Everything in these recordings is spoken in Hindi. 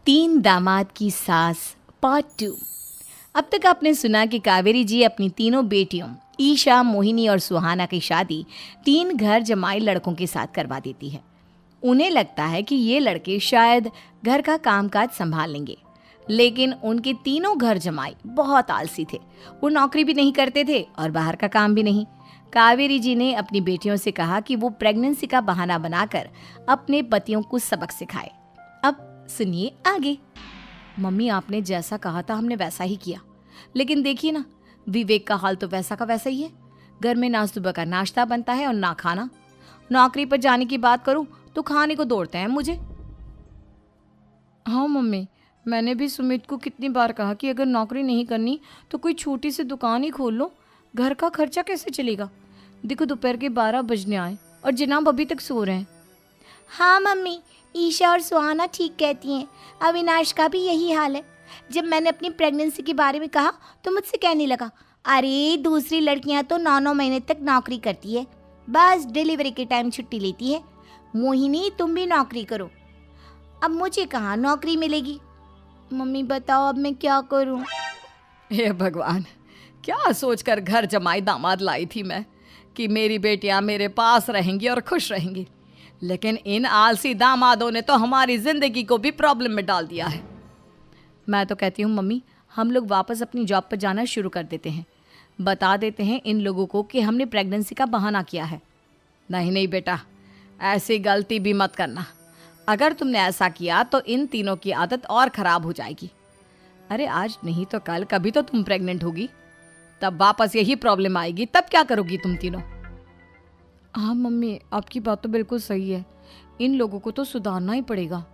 तीन दामाद की सास पार्ट 2। अब तक आपने सुना कि कावेरी जी अपनी तीनों बेटियों ईशा, मोहिनी और सुहाना की शादी तीन घर जमाई लड़कों के साथ करवा देती है। उन्हें लगता है कि ये लड़के शायद घर का कामकाज संभाल लेंगे, लेकिन उनके तीनों घर जमाई बहुत आलसी थे। वो नौकरी भी नहीं करते थे और बाहर का काम भी नहीं। कावेरी जी ने अपनी बेटियों से कहा कि वो प्रेगनेंसी का बहाना बनाकर अपने पतियों को सबक सिखाए। अब सुनिए आगे। मम्मी, आपने जैसा कहा था हमने वैसा ही किया, लेकिन देखिए ना, विवेक का हाल तो वैसा का वैसा ही है। घर में ना सुबह का नाश्ता बनता है और ना खाना। नौकरी पर जाने की बात करूं तो खाने को दौड़ते हैं मुझे। हाँ मम्मी, मैंने भी सुमित को कितनी बार कहा कि अगर नौकरी नहीं करनी तो कोई छोटी सी दुकान ही खोल लो, घर का खर्चा कैसे चलेगा। देखो दोपहर के 12 बजने आए और जनाब अभी तक सो रहे हैं। हाँ मम्मी, ईशा और सुहाना ठीक कहती हैं। अविनाश का भी यही हाल है। जब मैंने अपनी प्रेगनेंसी के बारे में कहा तो मुझसे कहने लगा, अरे दूसरी लड़कियां तो 9-9 महीने तक नौकरी करती है, बस डिलीवरी के टाइम छुट्टी लेती है। मोहिनी, तुम भी नौकरी करो। अब मुझे कहाँ नौकरी मिलेगी। मम्मी बताओ अब मैं क्या करूँ। हे भगवान, क्या सोचकर घर जमाई दामाद लाई थी मैं कि मेरी बेटियां मेरे पास रहेंगी और खुश रहेंगी, लेकिन इन आलसी दामादों ने तो हमारी जिंदगी को भी प्रॉब्लम में डाल दिया है। मैं तो कहती हूँ मम्मी, हम लोग वापस अपनी जॉब पर जाना शुरू कर देते हैं। बता देते हैं इन लोगों को कि हमने प्रेगनेंसी का बहाना किया है। नहीं नहीं बेटा, ऐसी गलती भी मत करना। अगर तुमने ऐसा किया तो इन तीनों की आदत और ख़राब हो जाएगी। अरे आज नहीं तो कल कभी तो तुम प्रेग्नेंट होगी, तब वापस यही प्रॉब्लम आएगी। तब क्या करोगी तुम तीनों। हाँ मम्मी, आपकी बात तो बिल्कुल सही है। इन लोगों को तो सुधारना ही पड़ेगा।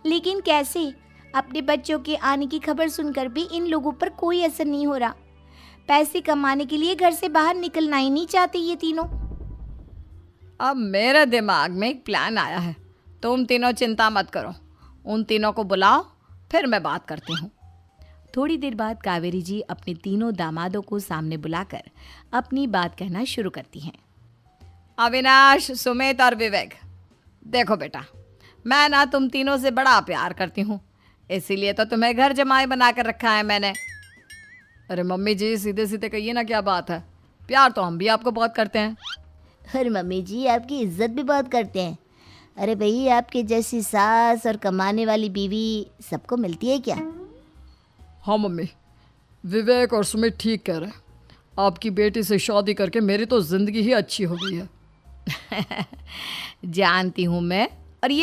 लेकिन कैसे? अपने बच्चों के आने की खबर सुनकर भी इन लोगों पर कोई असर नहीं हो रहा। पैसे कमाने के लिए घर से बाहर निकलना ही नहीं चाहते ये तीनों। अब मेरे दिमाग में एक प्लान आया है। तुम तीनों चिंता मत करो, उन तीनों को बुलाओ, फिर मैं बात करती हूँ। थोड़ी देर बाद कावेरी जी अपने तीनों दामादों को सामने बुलाकर अपनी बात कहना शुरू करती हैं। अविनाश, सुमित और विवेक, देखो बेटा, मैं ना तुम तीनों से बड़ा प्यार करती हूँ, इसीलिए तो तुम्हें घर जमाई बना कर रखा है मैंने। अरे मम्मी जी, सीधे सीधे कहिए ना, क्या बात है। प्यार तो हम भी आपको बहुत करते हैं। अरे मम्मी जी, आपकी इज्जत भी बहुत करते हैं। अरे भाई, आपके जैसी सास और कमाने वाली बीवी सबको मिलती है क्या? हाँ मम्मी, विवेक और सुमित ठीक कह रहे हैं। आपकी बेटी से शादी करके मेरी तो ज़िंदगी ही अच्छी हो गई है। जानती हूँ मैं, और ये